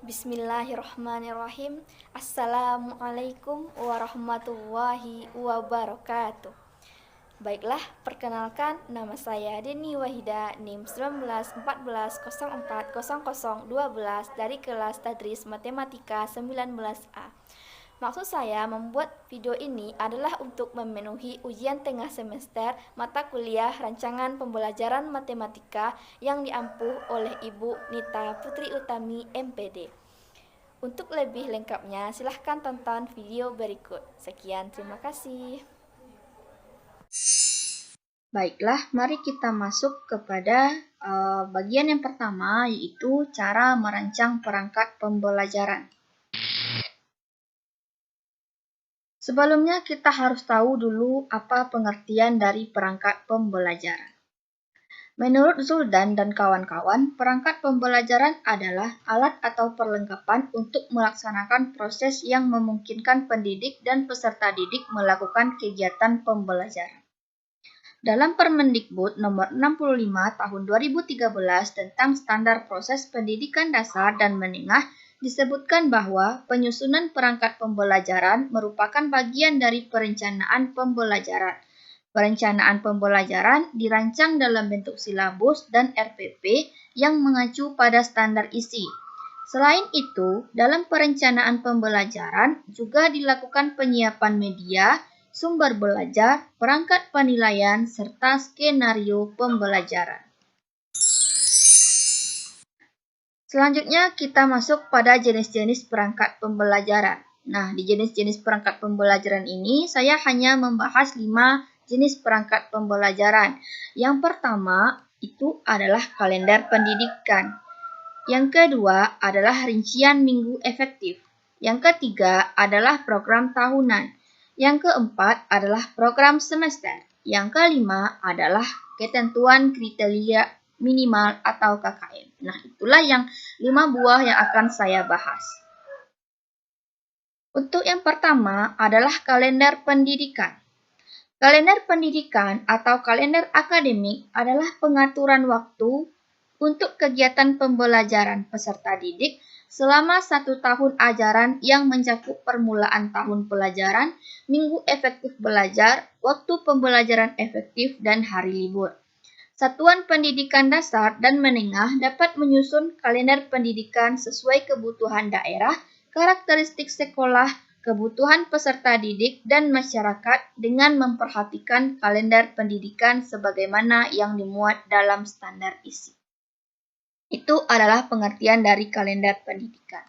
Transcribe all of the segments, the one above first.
Bismillahirrahmanirrahim. Assalamualaikum warahmatullahi wabarakatuh. Baiklah, perkenalkan nama saya Deni Wahida NIM 1914040012 dari kelas Tadris Matematika 19A. Maksud saya membuat video ini adalah untuk memenuhi ujian tengah semester mata kuliah rancangan pembelajaran matematika yang diampuh oleh Ibu Nita Putri Utami MPD. Untuk lebih lengkapnya, silahkan tonton video berikut. Sekian, terima kasih. Baiklah, mari kita masuk kepada bagian yang pertama, yaitu cara merancang perangkat pembelajaran. Sebelumnya kita harus tahu dulu apa pengertian dari perangkat pembelajaran. Menurut Zuldan dan kawan-kawan, perangkat pembelajaran adalah alat atau perlengkapan untuk melaksanakan proses yang memungkinkan pendidik dan peserta didik melakukan kegiatan pembelajaran. Dalam Permendikbud nomor 65 tahun 2013 tentang standar proses pendidikan dasar dan menengah disebutkan bahwa penyusunan perangkat pembelajaran merupakan bagian dari perencanaan pembelajaran. Perencanaan pembelajaran dirancang dalam bentuk silabus dan RPP yang mengacu pada standar isi. Selain itu, dalam perencanaan pembelajaran juga dilakukan penyiapan media, sumber belajar, perangkat penilaian, serta skenario pembelajaran. Selanjutnya kita masuk pada jenis-jenis perangkat pembelajaran. Nah, di jenis-jenis perangkat pembelajaran ini saya hanya membahas 5 jenis perangkat pembelajaran. Yang pertama itu adalah kalender pendidikan. Yang kedua adalah rincian minggu efektif. Yang ketiga adalah program tahunan. Yang keempat adalah program semester. Yang kelima adalah ketentuan kriteria minimal atau KKM. Nah, itulah yang 5 buah yang akan saya bahas. Untuk yang pertama adalah kalender pendidikan. Kalender pendidikan atau kalender akademik adalah pengaturan waktu untuk kegiatan pembelajaran peserta didik selama 1 tahun ajaran yang mencakup permulaan tahun pelajaran, minggu efektif belajar, waktu pembelajaran efektif, dan hari libur. Satuan pendidikan dasar dan menengah dapat menyusun kalender pendidikan sesuai kebutuhan daerah, karakteristik sekolah, kebutuhan peserta didik, dan masyarakat dengan memperhatikan kalender pendidikan sebagaimana yang dimuat dalam standar isi. Itu adalah pengertian dari kalender pendidikan.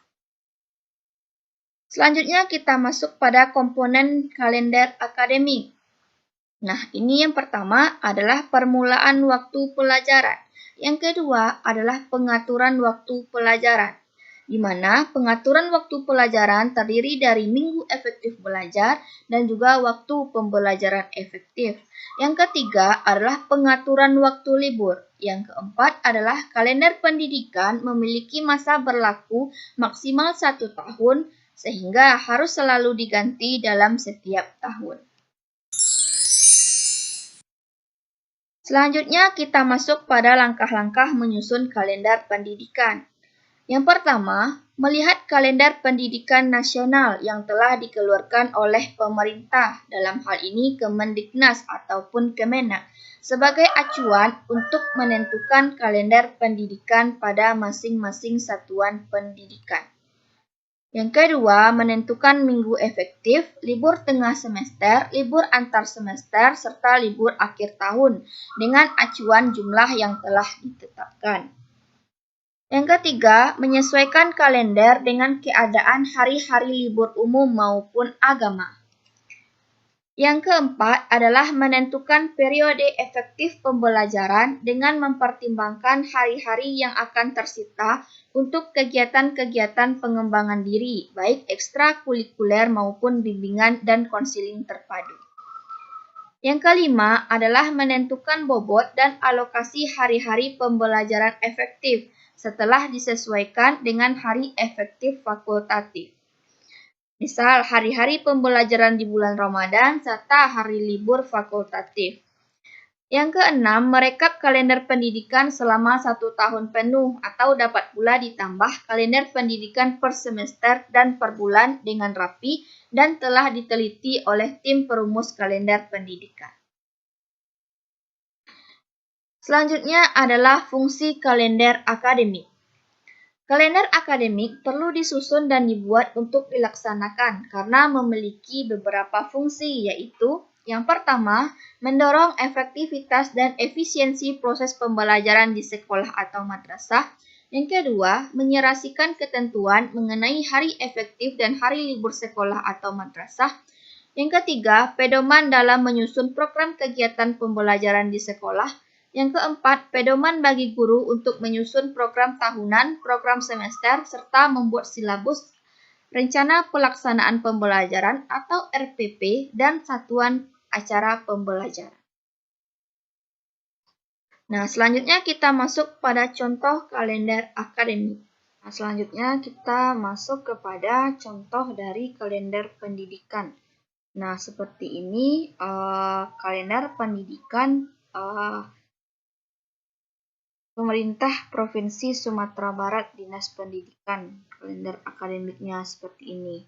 Selanjutnya kita masuk pada komponen kalender akademik. Nah, ini yang pertama adalah permulaan waktu pelajaran. Yang kedua adalah pengaturan waktu pelajaran, di mana pengaturan waktu pelajaran terdiri dari minggu efektif belajar dan juga waktu pembelajaran efektif. Yang ketiga adalah pengaturan waktu libur. Yang keempat adalah kalender pendidikan memiliki masa berlaku maksimal 1 tahun, sehingga harus selalu diganti dalam setiap tahun. Selanjutnya kita masuk pada langkah-langkah menyusun kalender pendidikan. Yang pertama, melihat kalender pendidikan nasional yang telah dikeluarkan oleh pemerintah, dalam hal ini Kemendiknas ataupun Kemenak, sebagai acuan untuk menentukan kalender pendidikan pada masing-masing satuan pendidikan. Yang kedua, menentukan minggu efektif, libur tengah semester, libur antar semester, serta libur akhir tahun dengan acuan jumlah yang telah ditetapkan. Yang ketiga, menyesuaikan kalender dengan keadaan hari-hari libur umum maupun agama. Yang keempat adalah menentukan periode efektif pembelajaran dengan mempertimbangkan hari-hari yang akan tersita untuk kegiatan-kegiatan pengembangan diri, baik ekstrakurikuler maupun bimbingan dan konseling terpadu. Yang kelima adalah menentukan bobot dan alokasi hari-hari pembelajaran efektif setelah disesuaikan dengan hari efektif fakultatif. Misal, hari-hari pembelajaran di bulan Ramadan serta hari libur fakultatif. Yang keenam, merekap kalender pendidikan selama 1 tahun penuh atau dapat pula ditambah kalender pendidikan per semester dan per bulan dengan rapi dan telah diteliti oleh tim perumus kalender pendidikan. Selanjutnya adalah fungsi kalender akademik. Kalender akademik perlu disusun dan dibuat untuk dilaksanakan karena memiliki beberapa fungsi, yaitu yang pertama, mendorong efektivitas dan efisiensi proses pembelajaran di sekolah atau madrasah. Yang kedua, menyerasikan ketentuan mengenai hari efektif dan hari libur sekolah atau madrasah. Yang ketiga, pedoman dalam menyusun program kegiatan pembelajaran di sekolah. Yang keempat, pedoman bagi guru untuk menyusun program tahunan, program semester, serta membuat silabus, rencana pelaksanaan pembelajaran atau RPP, dan satuan acara pembelajaran. Nah, selanjutnya kita masuk pada contoh kalender akademik. Nah, selanjutnya kita masuk kepada contoh dari kalender pendidikan. Nah, seperti ini kalender pendidikan Pemerintah Provinsi Sumatera Barat Dinas Pendidikan. Kalender akademiknya seperti ini.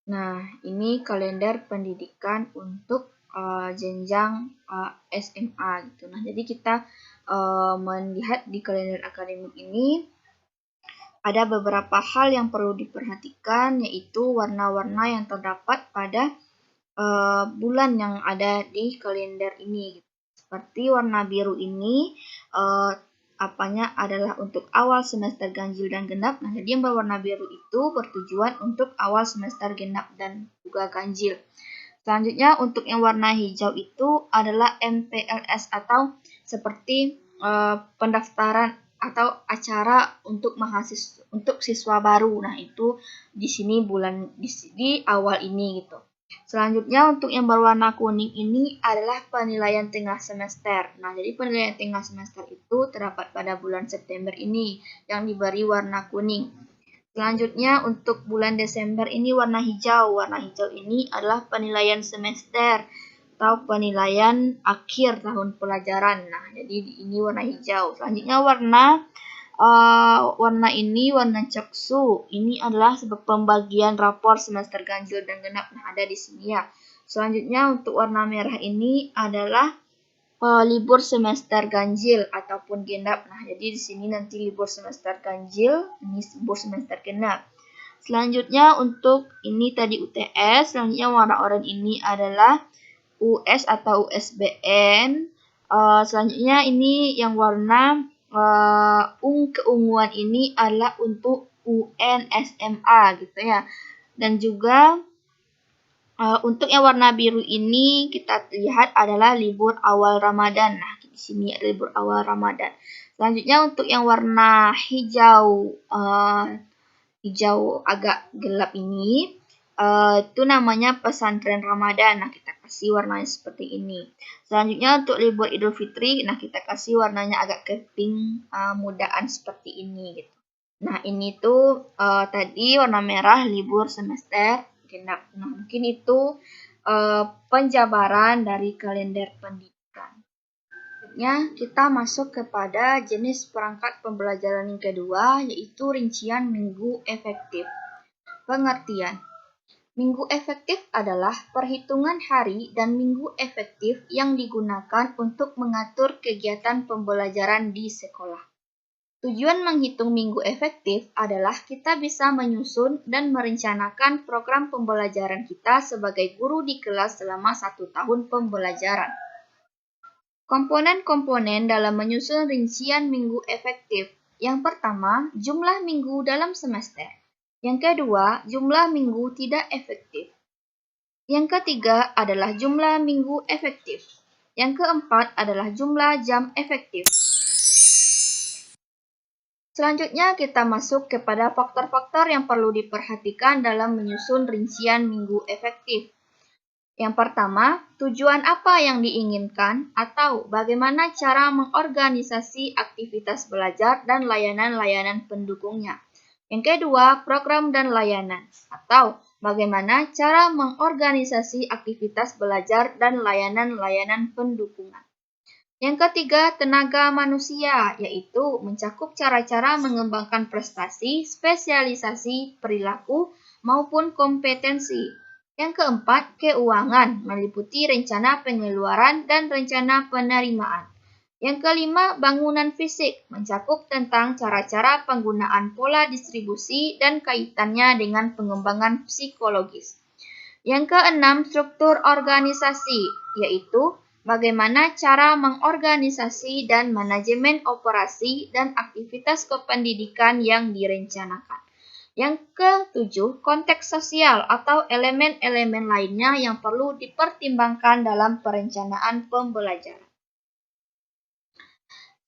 Nah, ini kalender pendidikan untuk jenjang SMA gitu. Nah, jadi kita melihat di kalender akademik ini ada beberapa hal yang perlu diperhatikan, yaitu warna-warna yang terdapat pada bulan yang ada di kalender ini. Seperti warna biru ini adalah untuk awal semester ganjil dan genap. Nah, jadi yang berwarna biru itu bertujuan untuk awal semester genap dan juga ganjil. Selanjutnya untuk yang warna hijau itu adalah MPLS atau seperti pendaftaran atau acara untuk siswa baru. Nah, itu di sini di awal ini gitu. Selanjutnya untuk yang berwarna kuning ini adalah penilaian tengah semester. Nah, jadi penilaian tengah semester itu terdapat pada bulan September ini yang diberi warna kuning. Selanjutnya untuk bulan Desember ini warna hijau. Warna hijau ini adalah penilaian semester atau penilaian akhir tahun pelajaran. Nah, jadi ini warna hijau. Selanjutnya warna ini warna coksu. Ini adalah sebab pembagian rapor semester ganjil dan genap. Nah, ada di sini ya. Selanjutnya untuk warna merah ini adalah libur semester ganjil ataupun genap. Nah, jadi di sini nanti libur semester ganjil, ini libur semester genap. Selanjutnya untuk ini tadi UTS, selanjutnya warna oranye ini adalah US atau USBN. Selanjutnya ini yang warna keunguan ini adalah untuk UN SMA gitu ya. Dan juga untuk yang warna biru ini kita lihat adalah libur awal Ramadan. Nah, di sini ada libur awal Ramadan. Selanjutnya untuk yang warna hijau agak gelap ini itu namanya pesantren Ramadan. Nah, kita kasih warnanya seperti ini. Selanjutnya untuk libur Idul Fitri, nah kita kasih warnanya agak ke pink mudaan seperti ini gitu. Nah, ini tuh tadi warna merah libur semester genap. Nah, mungkin itu penjabaran dari kalender pendidikan. Selanjutnya kita masuk kepada jenis perangkat pembelajaran yang kedua, yaitu rincian minggu efektif. Pengertian. Minggu efektif adalah perhitungan hari dan minggu efektif yang digunakan untuk mengatur kegiatan pembelajaran di sekolah. Tujuan menghitung minggu efektif adalah kita bisa menyusun dan merencanakan program pembelajaran kita sebagai guru di kelas selama 1 tahun pembelajaran. Komponen-komponen dalam menyusun rincian minggu efektif. Yang pertama, jumlah minggu dalam semester. Yang kedua, jumlah minggu tidak efektif. Yang ketiga adalah jumlah minggu efektif. Yang keempat adalah jumlah jam efektif. Selanjutnya kita masuk kepada faktor-faktor yang perlu diperhatikan dalam menyusun rincian minggu efektif. Yang pertama, tujuan apa yang diinginkan atau bagaimana cara mengorganisasi aktivitas belajar dan layanan-layanan pendukungnya. Yang kedua, program dan layanan atau bagaimana cara mengorganisasi aktivitas belajar dan layanan-layanan pendukungan. Yang ketiga, tenaga manusia, yaitu mencakup cara-cara mengembangkan prestasi, spesialisasi, perilaku, maupun kompetensi. Yang keempat, keuangan, meliputi rencana pengeluaran dan rencana penerimaan. Yang kelima, bangunan fisik, mencakup tentang cara-cara penggunaan pola distribusi dan kaitannya dengan pengembangan psikologis. Yang keenam, struktur organisasi, yaitu bagaimana cara mengorganisasi dan manajemen operasi dan aktivitas kependidikan yang direncanakan. Yang ketujuh, konteks sosial atau elemen-elemen lainnya yang perlu dipertimbangkan dalam perencanaan pembelajaran.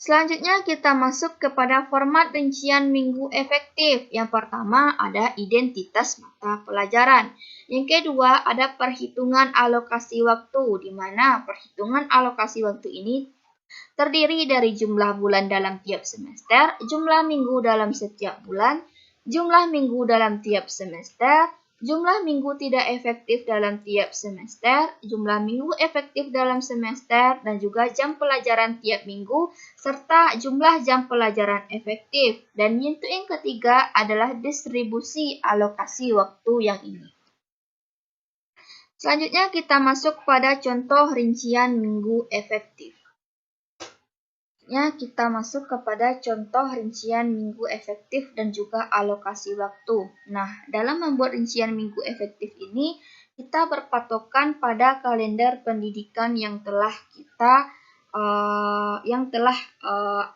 Selanjutnya kita masuk kepada format rincian minggu efektif. Yang pertama ada identitas mata pelajaran. Yang kedua ada perhitungan alokasi waktu, di mana perhitungan alokasi waktu ini terdiri dari jumlah bulan dalam tiap semester, jumlah minggu dalam setiap bulan, jumlah minggu dalam tiap semester, jumlah minggu tidak efektif dalam tiap semester, jumlah minggu efektif dalam semester, dan juga jam pelajaran tiap minggu, serta jumlah jam pelajaran efektif. Dan yang ketiga adalah distribusi alokasi waktu yang ini. Selanjutnya kita masuk pada contoh rincian minggu efektif. Kita masuk kepada contoh rincian minggu efektif dan juga alokasi waktu. Nah, dalam membuat rincian minggu efektif ini, kita berpatokan pada kalender pendidikan yang telah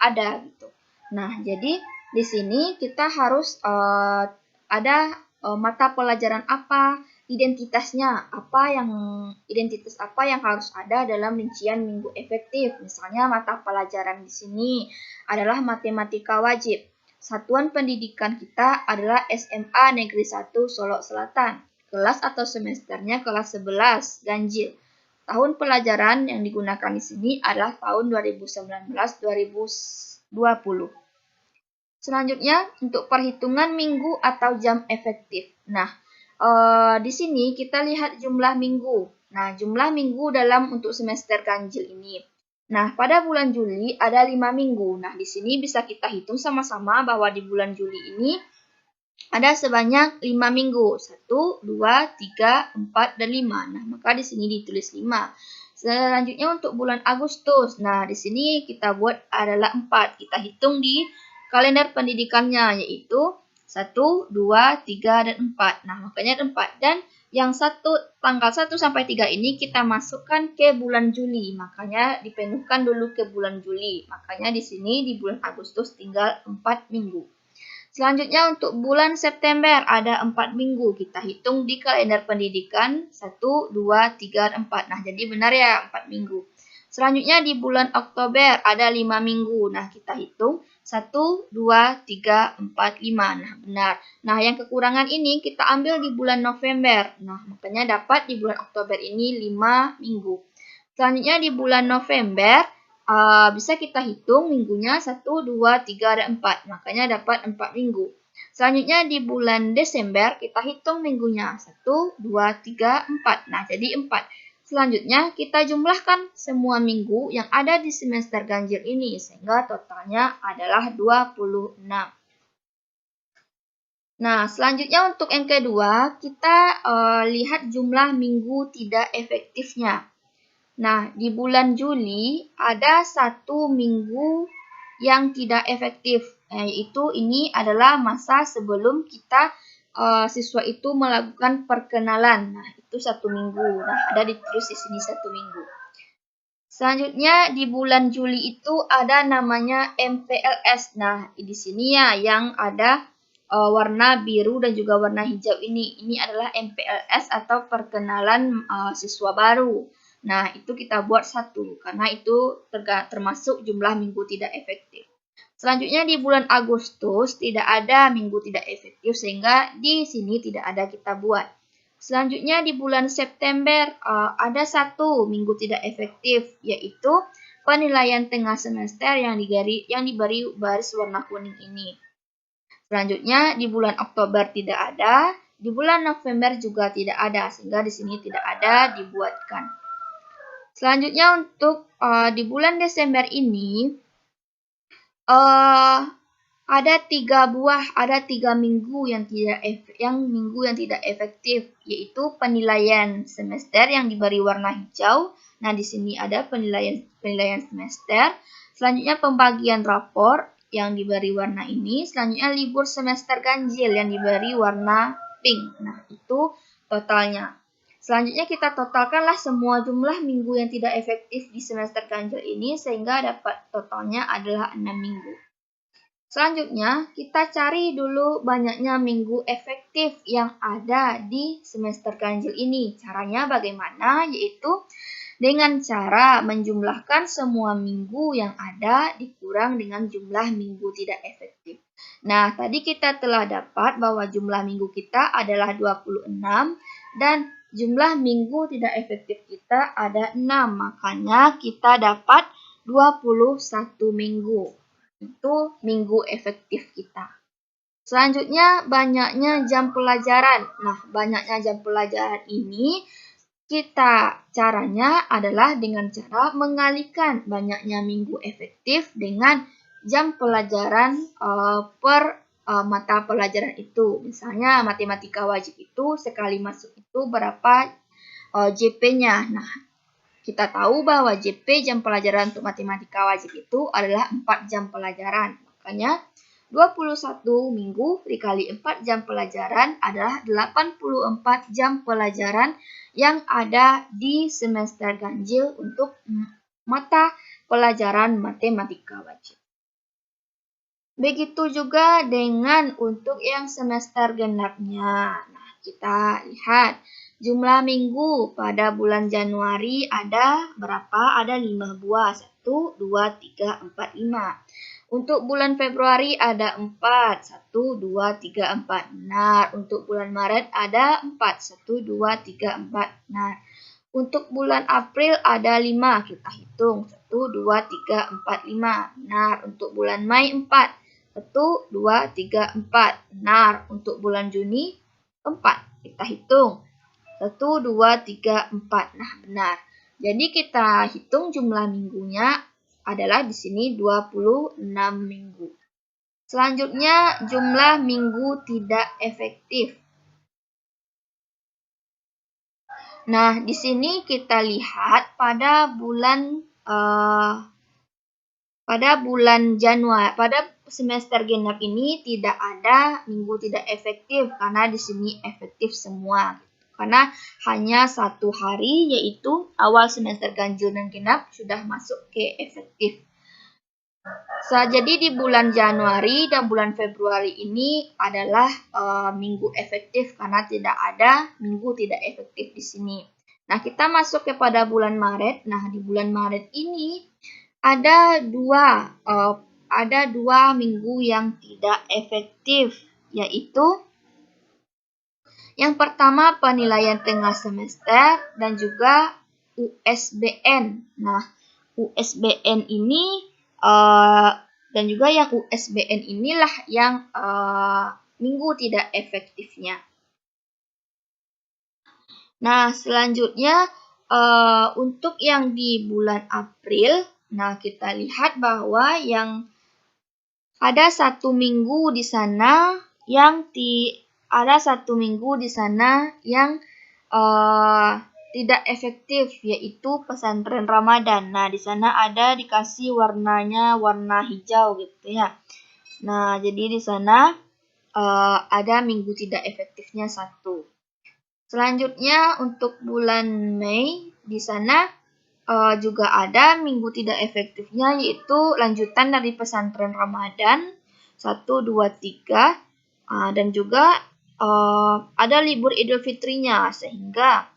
ada gitu. Nah, jadi di sini kita harus ada mata pelajaran apa, identitas apa yang harus ada dalam rincian minggu efektif. Misalnya mata pelajaran di sini adalah matematika wajib. Satuan pendidikan kita adalah SMA Negeri 1 Solok Selatan. Kelas atau semesternya kelas 11 ganjil. Tahun pelajaran yang digunakan di sini adalah tahun 2019-2020. Selanjutnya untuk perhitungan minggu atau jam efektif. Nah, di sini kita lihat jumlah minggu. Nah, jumlah minggu untuk semester ganjil ini. Nah, pada bulan Juli ada 5 minggu. Nah, di sini bisa kita hitung sama-sama bahwa di bulan Juli ini ada sebanyak 5 minggu. 1, 2, 3, 4, dan 5. Nah, maka di sini ditulis 5. Selanjutnya untuk bulan Agustus. Nah, di sini kita buat adalah 4. Kita hitung di kalender pendidikannya, yaitu 1, 2, 3, dan 4. Nah, makanya ada 4. Dan yang tanggal 1 sampai 3 ini kita masukkan ke bulan Juli. Makanya dipenuhkan dulu ke bulan Juli. Makanya di sini di bulan Agustus tinggal 4 minggu. Selanjutnya untuk bulan September ada 4 minggu. Kita hitung di kalender pendidikan 1, 2, 3, dan 4. Nah, jadi benar ya 4 minggu. Selanjutnya di bulan Oktober ada 5 minggu. Nah, kita hitung 1, 2, 3, 4, 5. Nah, benar. Nah, yang kekurangan ini kita ambil di bulan November. Nah, makanya dapat di bulan Oktober ini 5 minggu. Selanjutnya di bulan November bisa kita hitung minggunya 1, 2, 3, dan 4. Makanya dapat 4 minggu. Selanjutnya di bulan Desember kita hitung minggunya 1, 2, 3, 4. Nah, jadi 4. Selanjutnya, kita jumlahkan semua minggu yang ada di semester ganjil ini, sehingga totalnya adalah 26. Nah, selanjutnya untuk yang kedua, kita lihat jumlah minggu tidak efektifnya. Nah, di bulan Juli ada 1 minggu yang tidak efektif, yaitu ini adalah masa sebelum kita siswa itu melakukan perkenalan. Nah, itu 1 minggu. Nah, ada ditulis di sini 1 minggu. Selanjutnya di bulan Juli itu ada namanya MPLS. Nah, di sini ya yang ada warna biru dan juga warna hijau ini. Ini adalah MPLS atau perkenalan siswa baru. Nah, itu kita buat 1 karena itu termasuk jumlah minggu tidak efektif. Selanjutnya di bulan Agustus tidak ada minggu tidak efektif sehingga di sini tidak ada kita buat. Selanjutnya di bulan September ada 1 minggu tidak efektif, yaitu penilaian tengah semester yang diberi baris warna kuning ini. Selanjutnya di bulan Oktober tidak ada, di bulan November juga tidak ada, sehingga di sini tidak ada dibuatkan. Selanjutnya untuk di bulan Desember ini ada 3 minggu yang tidak efektif, yaitu penilaian semester yang diberi warna hijau. Nah, di sini ada penilaian semester. Selanjutnya pembagian rapor yang diberi warna ini. Selanjutnya libur semester ganjil yang diberi warna pink. Nah, itu totalnya. Selanjutnya kita totalkanlah semua jumlah minggu yang tidak efektif di semester ganjil ini sehingga dapat totalnya adalah 6 minggu. Selanjutnya kita cari dulu banyaknya minggu efektif yang ada di semester ganjil ini. Caranya bagaimana? Yaitu dengan cara menjumlahkan semua minggu yang ada dikurang dengan jumlah minggu tidak efektif. Nah, tadi kita telah dapat bahwa jumlah minggu kita adalah 26 dan jumlah minggu tidak efektif kita ada 6. Makanya kita dapat 21 minggu. Itu minggu efektif kita. Selanjutnya, banyaknya jam pelajaran. Nah, banyaknya jam pelajaran ini caranya adalah dengan cara mengalihkan banyaknya minggu efektif dengan jam pelajaran per mata pelajaran itu. Misalnya matematika wajib itu sekali masuk itu berapa JP-nya. Nah, kita tahu bahwa JP jam pelajaran untuk matematika wajib itu adalah 4 jam pelajaran. Makanya 21 minggu dikali 4 jam pelajaran adalah 84 jam pelajaran yang ada di semester ganjil untuk mata pelajaran matematika wajib. Begitu juga dengan untuk yang semester genapnya. Nah, kita lihat jumlah minggu pada bulan Januari ada berapa? Ada 5 buah. 1, 2, 3, 4, 5. Untuk bulan Februari ada 4. 1, 2, 3, 4. Benar. Untuk bulan Maret ada 4. 1, 2, 3, 4. Benar. Untuk bulan April ada 5. Kita hitung. 1, 2, 3, 4, 5. Benar. Untuk bulan Mei 4. 1, 2, 3, 4. Benar. Untuk bulan Juni 4. Kita hitung. 1, 2, 3, 4. Nah, benar. Jadi kita hitung jumlah minggunya adalah di sini 26 minggu. Selanjutnya jumlah minggu tidak efektif. Nah, di sini kita lihat pada bulan Januari, pada semester genap ini tidak ada minggu tidak efektif karena di sini efektif semua. Karena hanya 1 hari yaitu awal semester ganjil dan genap sudah masuk ke efektif. Jadi di bulan Januari dan bulan Februari ini adalah minggu efektif karena tidak ada minggu tidak efektif di sini. Nah, kita masuk kepada bulan Maret. Nah, di bulan Maret ini ada dua minggu yang tidak efektif, yaitu yang pertama penilaian tengah semester dan juga USBN. Nah, USBN ini dan juga yang USBN inilah yang minggu tidak efektifnya. Nah, selanjutnya untuk yang di bulan April, nah kita lihat bahwa yang ada 1 minggu di sana yang tidak efektif, yaitu pesantren Ramadan. Nah, di sana ada dikasih warnanya warna hijau gitu ya. Nah, jadi di sana ada minggu tidak efektifnya 1. Selanjutnya untuk bulan Mei di sana juga ada minggu tidak efektifnya, yaitu lanjutan dari pesantren Ramadan 1, 2, 3 dan juga ada libur Idul Fitrinya, sehingga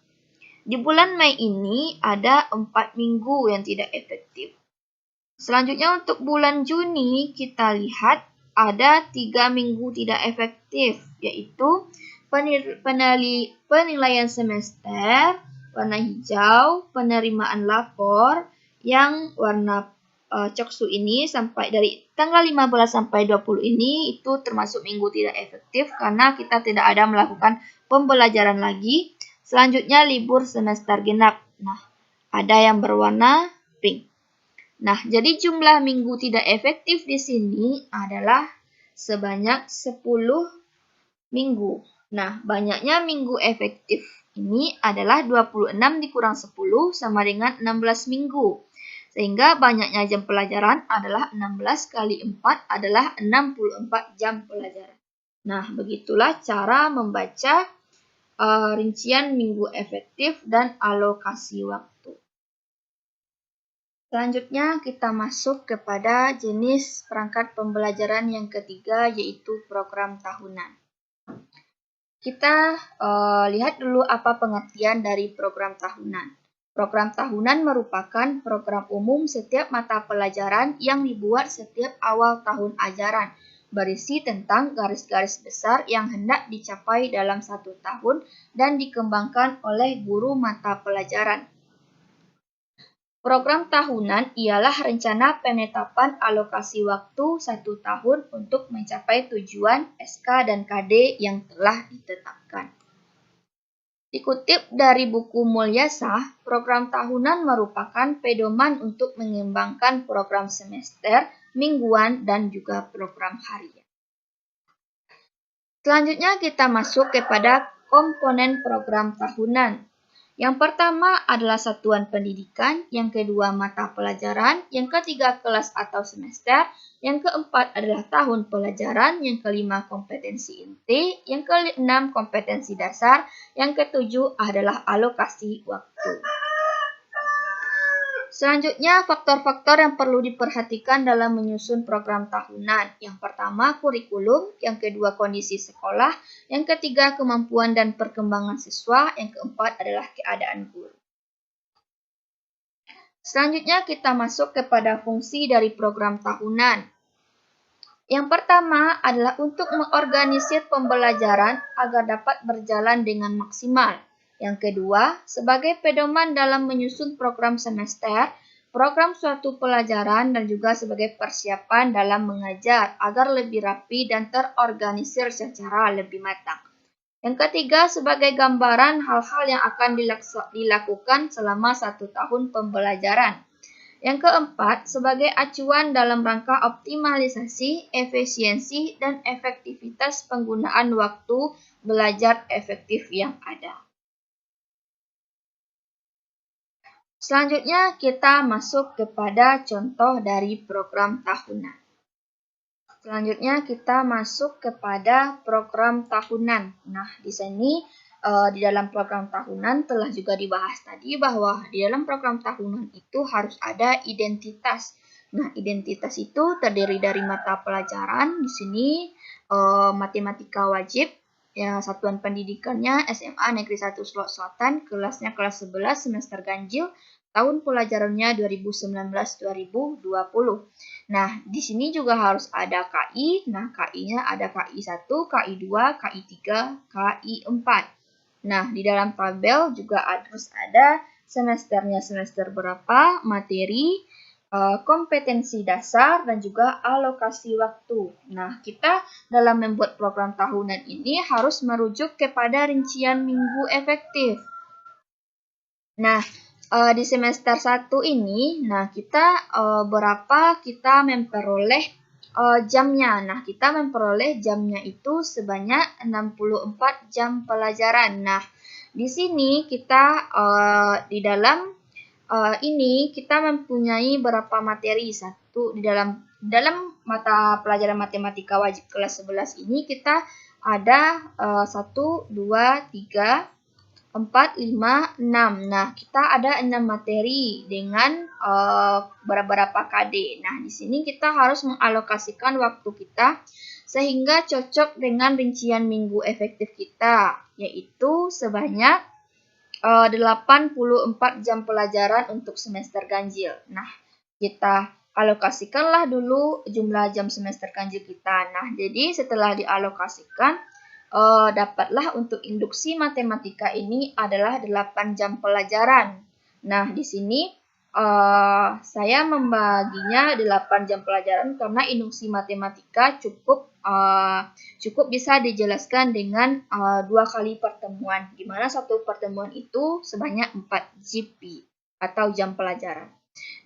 di bulan Mei ini ada 4 minggu yang tidak efektif. Selanjutnya untuk bulan Juni kita lihat ada 3 minggu tidak efektif, yaitu penilaian semester warna hijau, penerimaan lapor yang warna coksu ini sampai dari tanggal 15 sampai 20 ini itu termasuk minggu tidak efektif karena kita tidak ada melakukan pembelajaran lagi. Selanjutnya libur semester genap. Nah, ada yang berwarna pink. Nah, jadi jumlah minggu tidak efektif di sini adalah sebanyak 10 minggu. Nah, banyaknya minggu efektif ini adalah 26 dikurang 10 sama dengan 16 minggu. Sehingga banyaknya jam pelajaran adalah 16 kali 4 adalah 64 jam pelajaran. Nah, begitulah cara membaca rincian minggu efektif dan alokasi waktu. Selanjutnya kita masuk kepada jenis perangkat pembelajaran yang ketiga, yaitu program tahunan. Kita lihat dulu apa pengertian dari program tahunan. Program tahunan merupakan program umum setiap mata pelajaran yang dibuat setiap awal tahun ajaran, berisi tentang garis-garis besar yang hendak dicapai dalam satu tahun dan dikembangkan oleh guru mata pelajaran. Program tahunan ialah rencana penetapan alokasi waktu satu tahun untuk mencapai tujuan SK dan KD yang telah ditetapkan. Dikutip dari buku Mulyasah, program tahunan merupakan pedoman untuk mengembangkan program semester, mingguan, dan juga program harian. Selanjutnya kita masuk kepada komponen program tahunan. Yang pertama adalah satuan pendidikan, yang kedua mata pelajaran, yang ketiga kelas atau semester, yang keempat adalah tahun pelajaran, yang kelima kompetensi inti, yang keenam kompetensi dasar, yang ketujuh adalah alokasi waktu. Selanjutnya, faktor-faktor yang perlu diperhatikan dalam menyusun program tahunan. Yang pertama, kurikulum. Yang kedua, kondisi sekolah. Yang ketiga, kemampuan dan perkembangan siswa. Yang keempat adalah keadaan guru. Selanjutnya, kita masuk kepada fungsi dari program tahunan. Yang pertama adalah untuk mengorganisir pembelajaran agar dapat berjalan dengan maksimal. Yang kedua, sebagai pedoman dalam menyusun program semester, program suatu pelajaran, dan juga sebagai persiapan dalam mengajar agar lebih rapi dan terorganisir secara lebih matang. Yang ketiga, sebagai gambaran hal-hal yang akan dilakukan selama satu tahun pembelajaran. Yang keempat, sebagai acuan dalam rangka optimalisasi, efisiensi, dan efektivitas penggunaan waktu belajar efektif yang ada. Selanjutnya kita masuk kepada contoh dari program tahunan. Selanjutnya kita masuk kepada program tahunan. Nah, di sini di dalam program tahunan telah juga dibahas tadi bahwa di dalam program tahunan itu harus ada identitas. Nah, identitas itu terdiri dari mata pelajaran. Di sini matematika wajib. Ya, satuan pendidikannya SMA Negeri 1 Selok Selatan, kelasnya kelas 11 semester ganjil, tahun pelajarannya 2019-2020. Nah, di sini juga harus ada KI. Nah, KI-nya ada KI 1, KI 2, KI 3, KI 4. Nah, di dalam tabel juga harus ada semesternya semester berapa, materi, kompetensi dasar, dan juga alokasi waktu. Nah, kita dalam membuat program tahunan ini harus merujuk kepada rincian minggu efektif. Nah, di semester 1 ini, nah kita berapa kita memperoleh jamnya. Nah, kita memperoleh jamnya itu sebanyak 64 jam pelajaran. Nah, di sini kita di dalam ini kita mempunyai berapa materi. Satu di dalam mata pelajaran matematika wajib kelas 11 ini kita ada 1, 2, 3, 4, 5, 6. Nah, kita ada 6 materi dengan beberapa KD. Nah, di sini kita harus mengalokasikan waktu kita sehingga cocok dengan rincian minggu efektif kita, yaitu sebanyak 84 jam pelajaran untuk semester ganjil. Nah, kita alokasikanlah dulu jumlah jam semester ganjil kita. Nah, jadi setelah dialokasikan, dapatlah untuk induksi matematika ini adalah 8 jam pelajaran. Nah, di sini saya membaginya 8 jam pelajaran karena induksi matematika cukup cukup bisa dijelaskan dengan 2 kali pertemuan, di mana satu pertemuan itu sebanyak 4 GP atau jam pelajaran.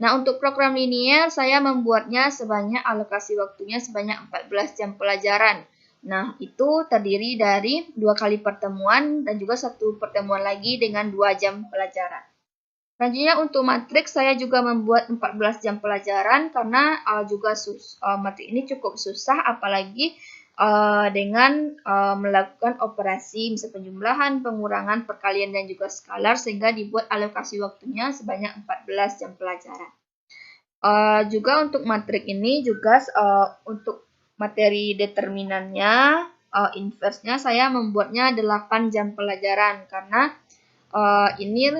Nah, untuk program linier saya membuatnya sebanyak alokasi waktunya sebanyak 14 jam pelajaran. Nah, itu terdiri dari 2 kali pertemuan dan juga satu pertemuan lagi dengan 2 jam pelajaran. Selanjutnya untuk matriks saya juga membuat 14 jam pelajaran karena matrik ini cukup susah apalagi dengan melakukan operasi misal penjumlahan, pengurangan, perkalian dan juga skalar sehingga dibuat alokasi waktunya sebanyak 14 jam pelajaran. Juga untuk matrik ini juga untuk materi determinannya, inverse-nya saya membuatnya 8 jam pelajaran karena ini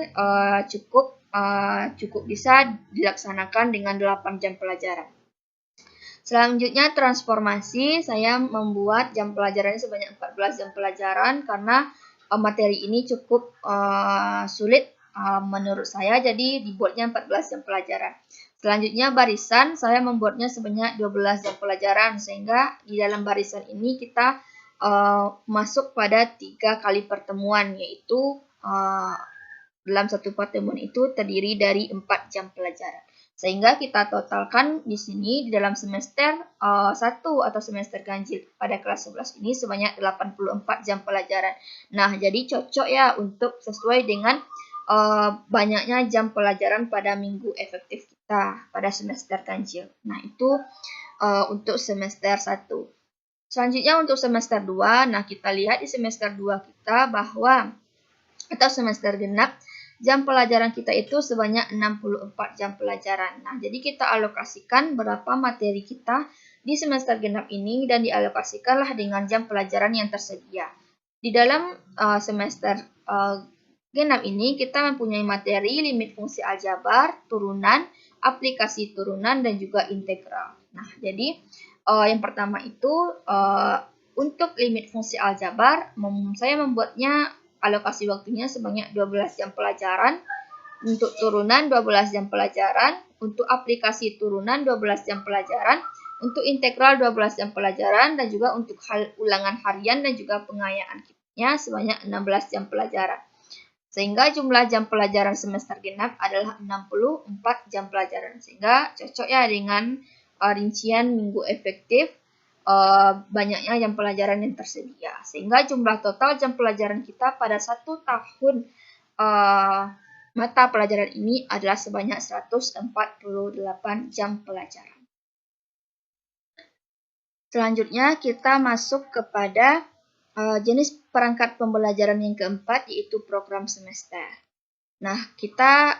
cukup bisa dilaksanakan dengan 8 jam pelajaran. Selanjutnya transformasi, saya membuat jam pelajarannya sebanyak 14 jam pelajaran karena materi ini cukup sulit menurut saya, jadi dibuatnya 14 jam pelajaran. Selanjutnya barisan, saya membuatnya sebanyak 12 jam pelajaran sehingga di dalam barisan ini kita masuk pada 3 kali pertemuan, yaitu dalam satu pertemuan itu terdiri dari 4 jam pelajaran. Sehingga kita totalkan di sini di dalam semester 1 atau semester ganjil pada kelas 11 ini sebanyak 84 jam pelajaran. Nah, jadi cocok ya untuk sesuai dengan banyaknya jam pelajaran pada minggu efektif kita pada semester ganjil. Nah, itu untuk semester 1. Selanjutnya untuk semester 2, nah kita lihat di semester 2 kita bahwa atau semester genap, jam pelajaran kita itu sebanyak 64 jam pelajaran. Nah, jadi kita alokasikan berapa materi kita di semester genap ini dan dialokasikanlah dengan jam pelajaran yang tersedia. Di dalam semester genap ini kita mempunyai materi limit fungsi aljabar, turunan, aplikasi turunan, dan juga integral. Nah, jadi yang pertama itu untuk limit fungsi aljabar, saya membuatnya alokasi waktunya sebanyak 12 jam pelajaran, untuk turunan 12 jam pelajaran, untuk aplikasi turunan 12 jam pelajaran, untuk integral 12 jam pelajaran, dan juga untuk ulangan harian dan juga pengayaannya sebanyak 16 jam pelajaran. Sehingga jumlah jam pelajaran semester genap adalah 64 jam pelajaran. Sehingga cocok ya dengan rincian minggu efektif banyaknya jam pelajaran yang tersedia. Sehingga jumlah total jam pelajaran kita pada 1 tahun mata pelajaran ini adalah sebanyak 148 jam pelajaran. Selanjutnya kita masuk kepada jenis perangkat pembelajaran yang keempat, yaitu program semester. Nah, kita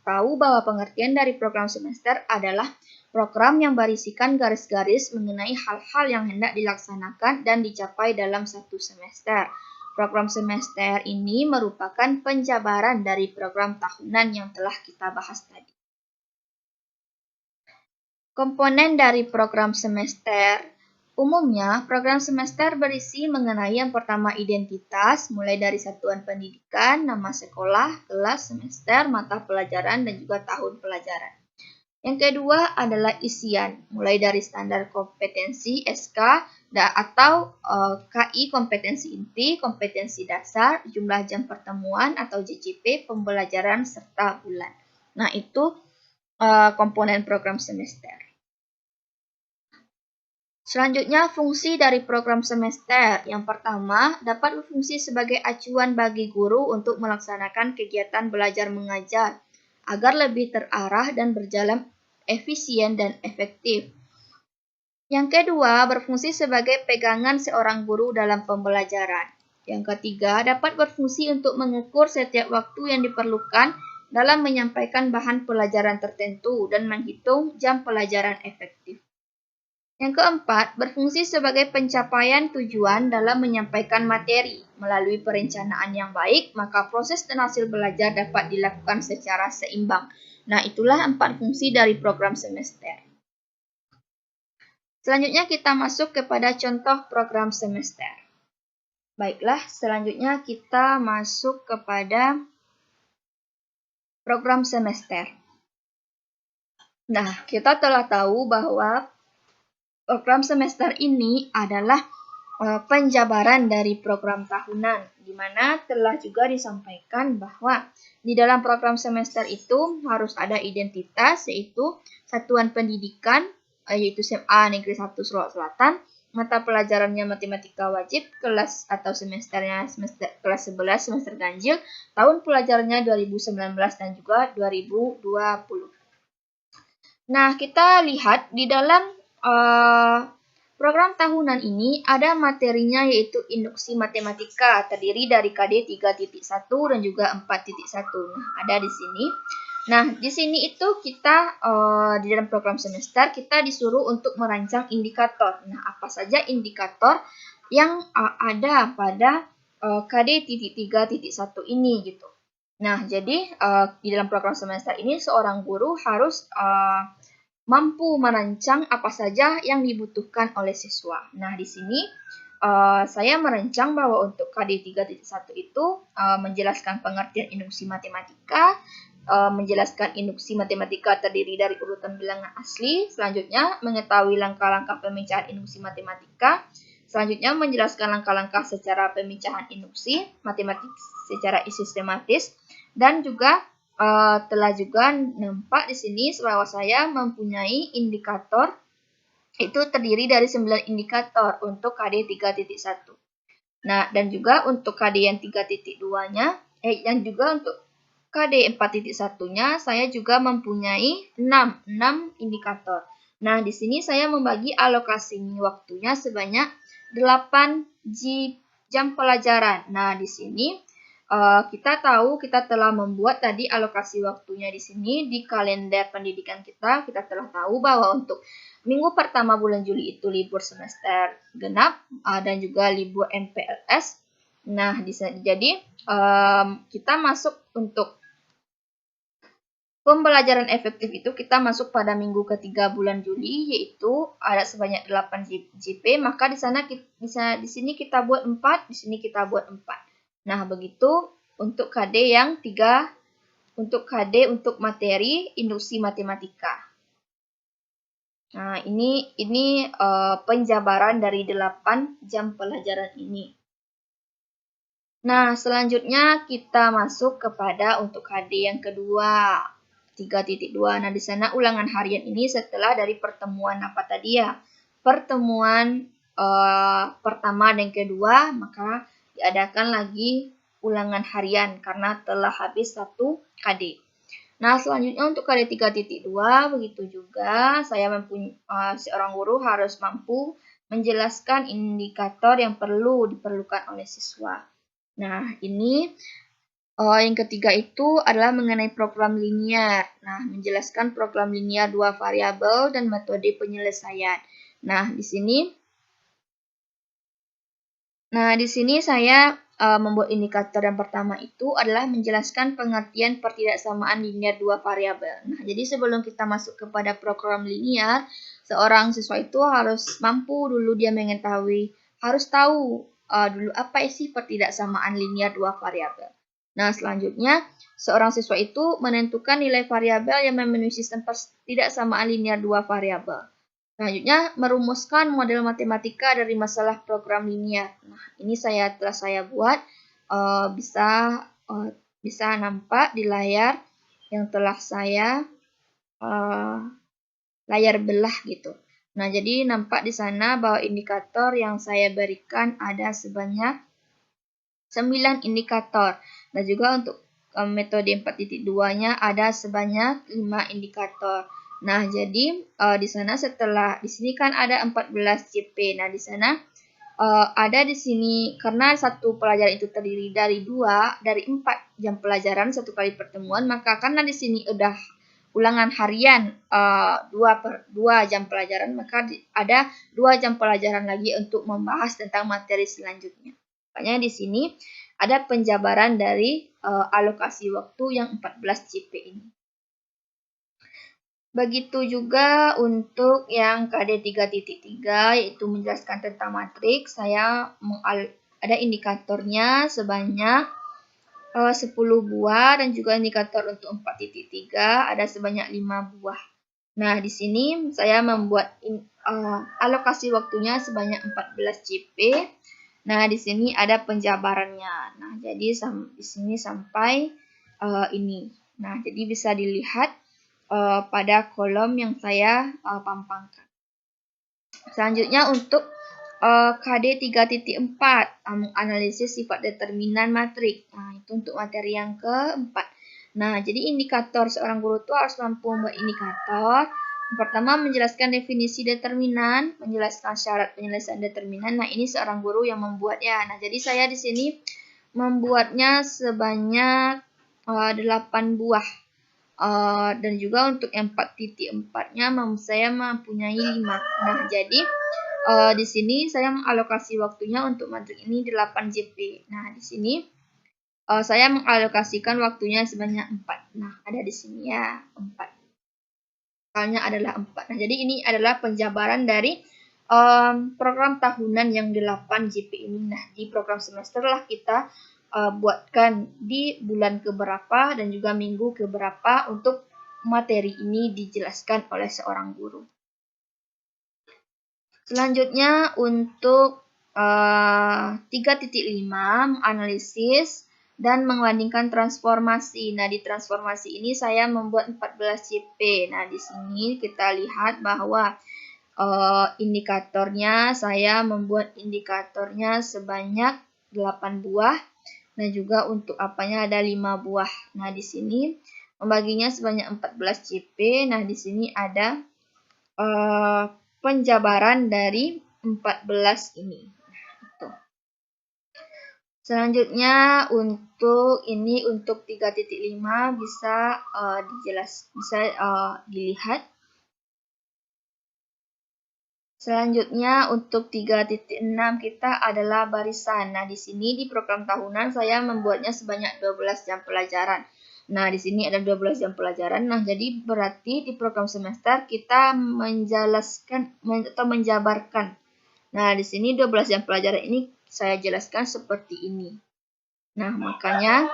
tahu bahwa pengertian dari program semester adalah program yang berisikan garis-garis mengenai hal-hal yang hendak dilaksanakan dan dicapai dalam satu semester. Program semester ini merupakan penjabaran dari program tahunan yang telah kita bahas tadi. Komponen dari program semester. Umumnya, program semester berisi mengenai yang pertama identitas, mulai dari satuan pendidikan, nama sekolah, kelas, semester, mata pelajaran, dan juga tahun pelajaran. Yang kedua adalah isian, mulai dari standar kompetensi SK atau KI kompetensi inti, kompetensi dasar, jumlah jam pertemuan atau JJP, pembelajaran, serta bulan. Nah, itu komponen program semester. Selanjutnya, fungsi dari program semester. Yang pertama, dapat berfungsi sebagai acuan bagi guru untuk melaksanakan kegiatan belajar mengajar agar lebih terarah dan berjalan efisien dan efektif. Yang kedua, berfungsi sebagai pegangan seorang guru dalam pembelajaran. Yang ketiga, dapat berfungsi untuk mengukur setiap waktu yang diperlukan dalam menyampaikan bahan pelajaran tertentu dan menghitung jam pelajaran efektif. Yang keempat, berfungsi sebagai pencapaian tujuan dalam menyampaikan materi. Melalui perencanaan yang baik, maka proses dan hasil belajar dapat dilakukan secara seimbang. Nah, itulah 4 fungsi dari program semester. Selanjutnya kita masuk kepada contoh program semester. Baiklah, selanjutnya kita masuk kepada program semester. Nah, kita telah tahu bahwa program semester ini adalah penjabaran dari program tahunan, di mana telah juga disampaikan bahwa di dalam program semester itu harus ada identitas, yaitu satuan pendidikan, yaitu SMA Negeri 1 Sulawesi Selatan, mata pelajarannya matematika wajib, kelas atau semesternya kelas 11 semester ganjil, tahun pelajarannya 2019 dan juga 2020. Nah, kita lihat di dalam program tahunan ini ada materinya yaitu induksi matematika terdiri dari KD 3.1 dan juga 4.1. Nah, ada di sini. Nah, di sini itu kita di dalam program semester kita disuruh untuk merancang indikator. Nah, apa saja indikator yang ada pada KD 3.1 ini gitu. Nah, jadi di dalam program semester ini seorang guru harus mampu merancang apa saja yang dibutuhkan oleh siswa. Nah, di sini saya merancang bahwa untuk KD 3.1 itu menjelaskan pengertian induksi matematika, menjelaskan induksi matematika terdiri dari urutan bilangan asli, selanjutnya mengetahui langkah-langkah pemecahan induksi matematika, selanjutnya menjelaskan langkah-langkah secara pemecahan induksi matematik secara sistematis, dan juga telah juga nampak di sini bahwa saya mempunyai indikator itu terdiri dari 9 indikator untuk KD 3.1. Nah, dan juga untuk KD yang 3.2-nya, yang juga untuk KD 4.1-nya saya juga mempunyai 6 indikator. Nah, di sini saya membagi alokasi waktunya sebanyak 8 jam pelajaran. Nah, di sini kita tahu kita telah membuat tadi alokasi waktunya di sini di kalender pendidikan kita. Kita telah tahu bahwa untuk minggu pertama bulan Juli itu libur semester genap dan juga libur MPLS. Nah, jadi kita masuk untuk pembelajaran efektif itu kita masuk pada minggu ketiga bulan Juli, yaitu ada sebanyak 8 JP. Maka di sini kita buat 4, di sini kita buat 4. Nah, begitu untuk KD yang 3, untuk KD untuk materi induksi matematika. Nah, ini penjabaran dari 8 jam pelajaran ini. Nah, selanjutnya kita masuk kepada untuk KD yang kedua, 3.2. Nah, di sana ulangan harian ini setelah dari pertemuan apa tadi ya? Pertemuan pertama dan kedua, maka diadakan lagi ulangan harian karena telah habis 1 KD. Nah, selanjutnya untuk KD 3.2, begitu juga saya seorang guru harus mampu menjelaskan indikator yang diperlukan oleh siswa. Nah, ini yang ketiga itu adalah mengenai program linear. Nah, menjelaskan program linear 2 variabel dan metode penyelesaian. Nah, di sini saya membuat indikator yang pertama itu adalah menjelaskan pengertian pertidaksamaan linear 2 variabel. Nah, jadi sebelum kita masuk kepada program linear, seorang siswa itu harus mampu dulu dia mengetahui, harus tahu dulu apa isi pertidaksamaan linear 2 variabel. Nah, selanjutnya seorang siswa itu menentukan nilai variabel yang memenuhi sistem pertidaksamaan linear 2 variabel. Selanjutnya, merumuskan model matematika dari masalah program linear. Nah, ini telah saya buat, bisa nampak di layar yang telah saya layar belah gitu. Nah, jadi nampak di sana bahwa indikator yang saya berikan ada sebanyak 9 indikator. Dan juga untuk metode 4.2-nya ada sebanyak 5 indikator. Nah, jadi di sini kan ada 14 JP. Nah, di sana ada di sini karena satu pelajaran itu terdiri dari 4 jam pelajaran satu kali pertemuan, maka karena di sini udah ulangan harian 2 jam pelajaran, maka ada 2 jam pelajaran lagi untuk membahas tentang materi selanjutnya. Makanya di sini ada penjabaran dari alokasi waktu yang 14 JP ini. Begitu juga untuk yang KD 3.3, yaitu menjelaskan tentang matriks. Saya ada indikatornya sebanyak 10 buah dan juga indikator untuk 4.3 ada sebanyak 5 buah. Nah, di sini saya membuat alokasi waktunya sebanyak 14 JP. Nah, di sini ada penjabarannya. Nah, jadi di sini sampai ini. Nah, jadi bisa dilihat pada kolom yang saya pampangkan. Selanjutnya untuk KD 3.4, menganalisis sifat determinan matrik. Nah, itu untuk materi yang keempat. Nah, jadi indikator seorang guru itu harus mampu membuat indikator. Yang pertama, menjelaskan definisi determinan, menjelaskan syarat penyelesaian determinan. Nah, ini seorang guru yang membuatnya. Nah, jadi saya di sini membuatnya sebanyak 8 buah. Dan juga untuk 4.4-nya saya mempunyai 5. Nah, jadi di sini saya mengalokasi waktunya untuk matrik ini 8 JP. Nah, di sini saya mengalokasikan waktunya sebanyak 4. Nah, ada di sini ya, 4. Totalnya adalah 4. Nah, jadi ini adalah penjabaran dari program tahunan yang 8 JP ini. Nah, di program semester lah kita buatkan di bulan keberapa dan juga minggu keberapa untuk materi ini dijelaskan oleh seorang guru. Selanjutnya untuk 3.5, analisis dan membandingkan transformasi. Nah, di transformasi ini saya membuat 14 JP. Nah, di sini kita lihat bahwa indikatornya saya membuat indikatornya sebanyak 8 buah. Dan juga untuk apanya ada 5 buah. Nah, di sini membaginya sebanyak 14 JP. Nah, di sini ada penjabaran dari 14 ini. Selanjutnya untuk 3.5 bisa dilihat. Selanjutnya untuk 3.6 kita adalah barisan. Nah, di sini di program tahunan saya membuatnya sebanyak 12 jam pelajaran. Nah, di sini ada 12 jam pelajaran. Nah, jadi berarti di program semester kita menjelaskan atau menjabarkan. Nah, di sini 12 jam pelajaran ini saya jelaskan seperti ini. Nah, makanya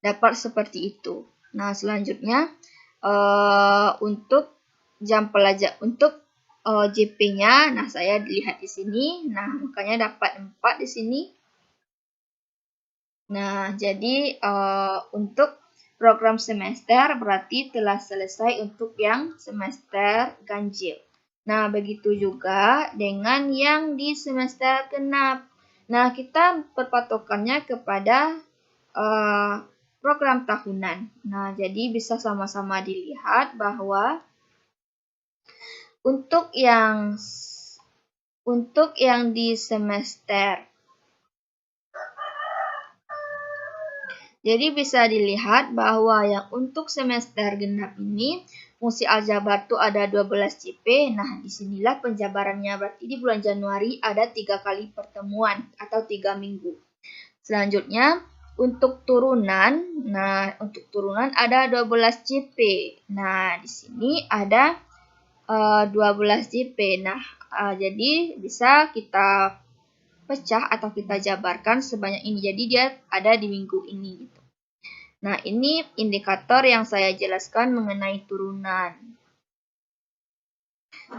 dapat seperti itu. Nah, selanjutnya untuk jam pelajar untuk JP-nya, nah saya lihat di sini. Nah, makanya dapat 4 di sini. Nah, jadi untuk program semester berarti telah selesai untuk yang semester ganjil. Nah, begitu juga dengan yang di semester genap. Nah, kita berpatokannya kepada program tahunan. Nah, jadi bisa sama-sama dilihat bahwa untuk yang di semester, jadi bisa dilihat bahwa yang untuk semester genap ini fungsi aljabar itu ada 12 JP. Nah, disinilah penjabarannya. Berarti di bulan Januari ada 3 kali pertemuan atau 3 minggu. Selanjutnya, untuk turunan. Nah, untuk turunan ada 12 JP. Nah, di sini ada 12 JP. Nah, jadi bisa kita pecah atau kita jabarkan sebanyak ini. Jadi dia ada di minggu ini gitu. Nah, ini indikator yang saya jelaskan mengenai turunan.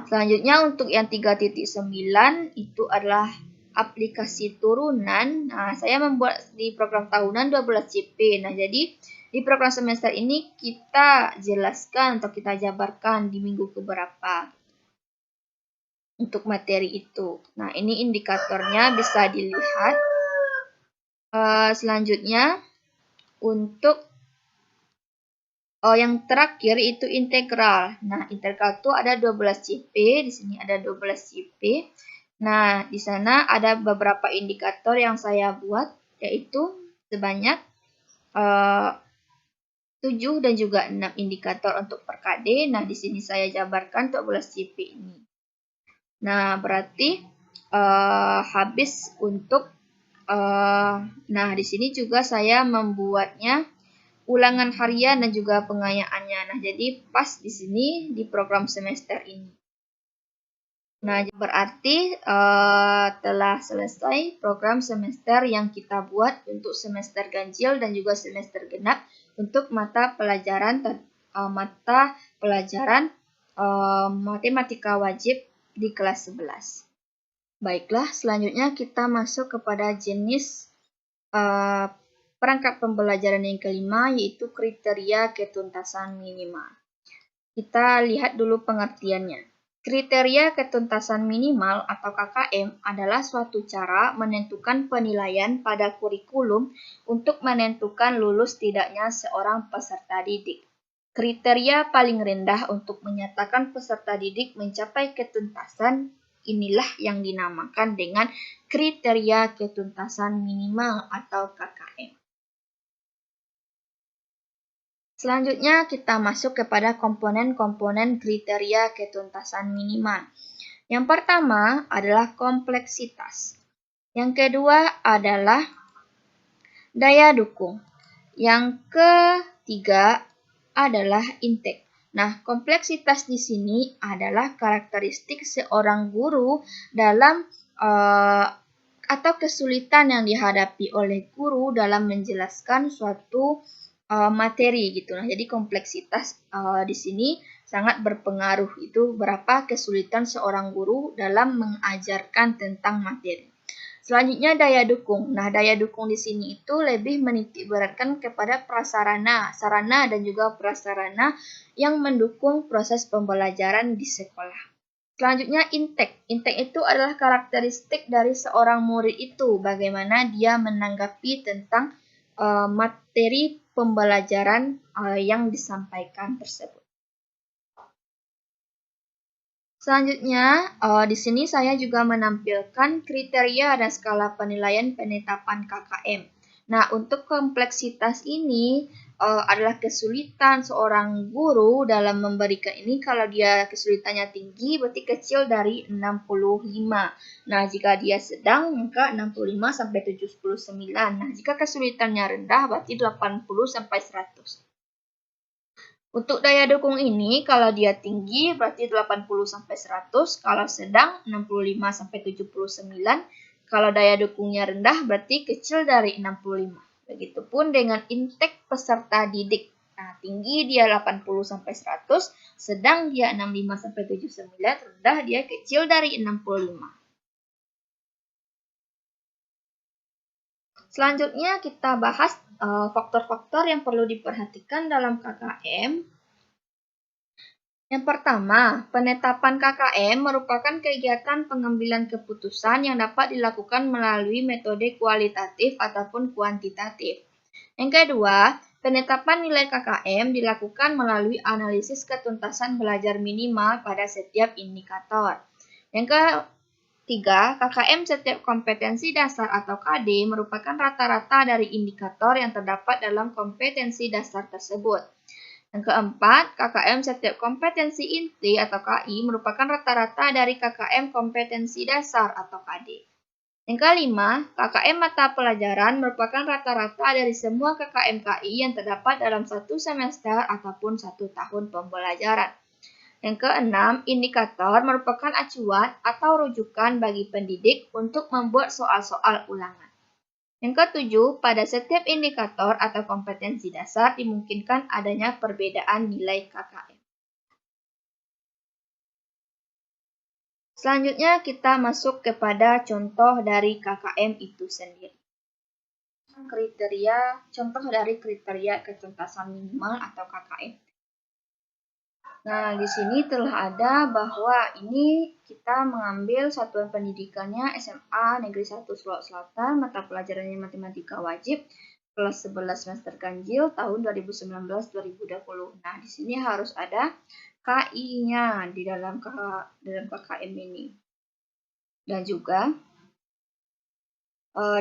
Selanjutnya untuk yang 3.9 itu adalah aplikasi turunan. Nah, saya membuat di program tahunan 12 JP. Nah, jadi di program semester ini kita jelaskan atau kita jabarkan di minggu keberapa untuk materi itu. Nah, ini indikatornya bisa dilihat. Selanjutnya untuk yang terakhir itu integral. Nah, integral itu ada 12 JP, di sini ada 12 JP. Nah, di sana ada beberapa indikator yang saya buat, yaitu sebanyak 7 dan juga 6 indikator untuk per KD. Nah, di sini saya jabarkan 12 JP ini. Nah, berarti habis untuk nah, di sini juga saya membuatnya ulangan harian dan juga pengayaannya. Nah, jadi pas di sini di program semester ini. Nah, berarti telah selesai program semester yang kita buat untuk semester ganjil dan juga semester genap untuk mata pelajaran matematika wajib di kelas 11. Baiklah, selanjutnya kita masuk kepada jenis perangkat pembelajaran yang kelima, yaitu kriteria ketuntasan minimal. Kita lihat dulu pengertiannya. Kriteria ketuntasan minimal atau KKM adalah suatu cara menentukan penilaian pada kurikulum untuk menentukan lulus tidaknya seorang peserta didik. Kriteria paling rendah untuk menyatakan peserta didik mencapai ketuntasan inilah yang dinamakan dengan kriteria ketuntasan minimal atau KKM. Selanjutnya kita masuk kepada komponen-komponen kriteria ketuntasan minimal. Yang pertama adalah kompleksitas. Yang kedua adalah daya dukung. Yang ketiga adalah intake. Nah, kompleksitas di sini adalah karakteristik seorang guru dalam atau kesulitan yang dihadapi oleh guru dalam menjelaskan suatu materi gitu. Nah, jadi kompleksitas di sini sangat berpengaruh itu berapa kesulitan seorang guru dalam mengajarkan tentang materi. Selanjutnya daya dukung. Nah, daya dukung di sini itu lebih menitikberatkan kepada prasarana, sarana dan juga prasarana yang mendukung proses pembelajaran di sekolah. Selanjutnya intake. Intake itu adalah karakteristik dari seorang murid itu, bagaimana dia menanggapi tentang materi pembelajaran yang disampaikan tersebut. Selanjutnya, di sini saya juga menampilkan kriteria dan skala penilaian penetapan KKM. Nah, untuk kompleksitas ini adalah kesulitan seorang guru dalam memberikan ini. Kalau dia kesulitannya tinggi, berarti kecil dari 65. Nah, jika dia sedang, maka 65 sampai 79. Nah, jika kesulitannya rendah, berarti 80 sampai 100. Untuk daya dukung ini, kalau dia tinggi berarti 80 sampai 100, kalau sedang 65 sampai 79, kalau daya dukungnya rendah berarti kecil dari 65. Begitupun dengan intake peserta didik. Nah, tinggi dia 80 sampai 100, sedang dia 65 sampai 79, rendah dia kecil dari 65. Selanjutnya kita bahas faktor-faktor yang perlu diperhatikan dalam KKM. Yang pertama, penetapan KKM merupakan kegiatan pengambilan keputusan yang dapat dilakukan melalui metode kualitatif ataupun kuantitatif. Yang kedua, penetapan nilai KKM dilakukan melalui analisis ketuntasan belajar minimal pada setiap indikator. Yang ketiga, KKM setiap kompetensi dasar atau KD merupakan rata-rata dari indikator yang terdapat dalam kompetensi dasar tersebut. Yang keempat, KKM setiap kompetensi inti atau KI merupakan rata-rata dari KKM kompetensi dasar atau KD. Yang kelima, KKM mata pelajaran merupakan rata-rata dari semua KKM KI yang terdapat dalam satu semester ataupun 1 tahun pembelajaran. Yang keenam, indikator merupakan acuan atau rujukan bagi pendidik untuk membuat soal-soal ulangan. Yang ketujuh, pada setiap indikator atau kompetensi dasar dimungkinkan adanya perbedaan nilai KKM. Selanjutnya kita masuk kepada contoh dari KKM itu sendiri. Contoh dari kriteria ketuntasan minimal atau KKM. Nah, di sini telah ada bahwa ini kita mengambil satuan pendidikannya SMA Negeri 1 Sulawesi Selatan, mata pelajarannya matematika wajib, kelas 11 semester ganjil tahun 2019-2020. Nah, di sini harus ada KI-nya di dalam KKM ini. Dan juga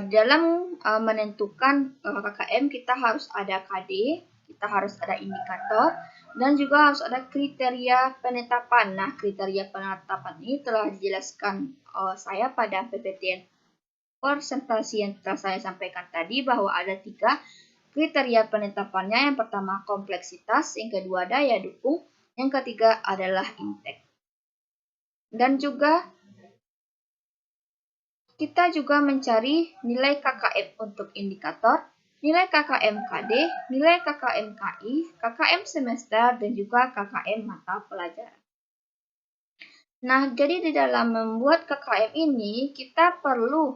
dalam menentukan KKM kita harus ada KD, kita harus ada indikator, dan juga harus ada kriteria penetapan. Nah, kriteria penetapan ini telah dijelaskan saya pada PPTN presentasi yang telah saya sampaikan tadi, bahwa ada 3 kriteria penetapannya. Yang pertama kompleksitas, yang kedua daya dukung, yang ketiga adalah intake. Dan juga kita juga mencari nilai KKM untuk indikator, nilai KKM KD, nilai KKM KI, KKM semester, dan juga KKM mata pelajaran. Nah, jadi di dalam membuat KKM ini kita perlu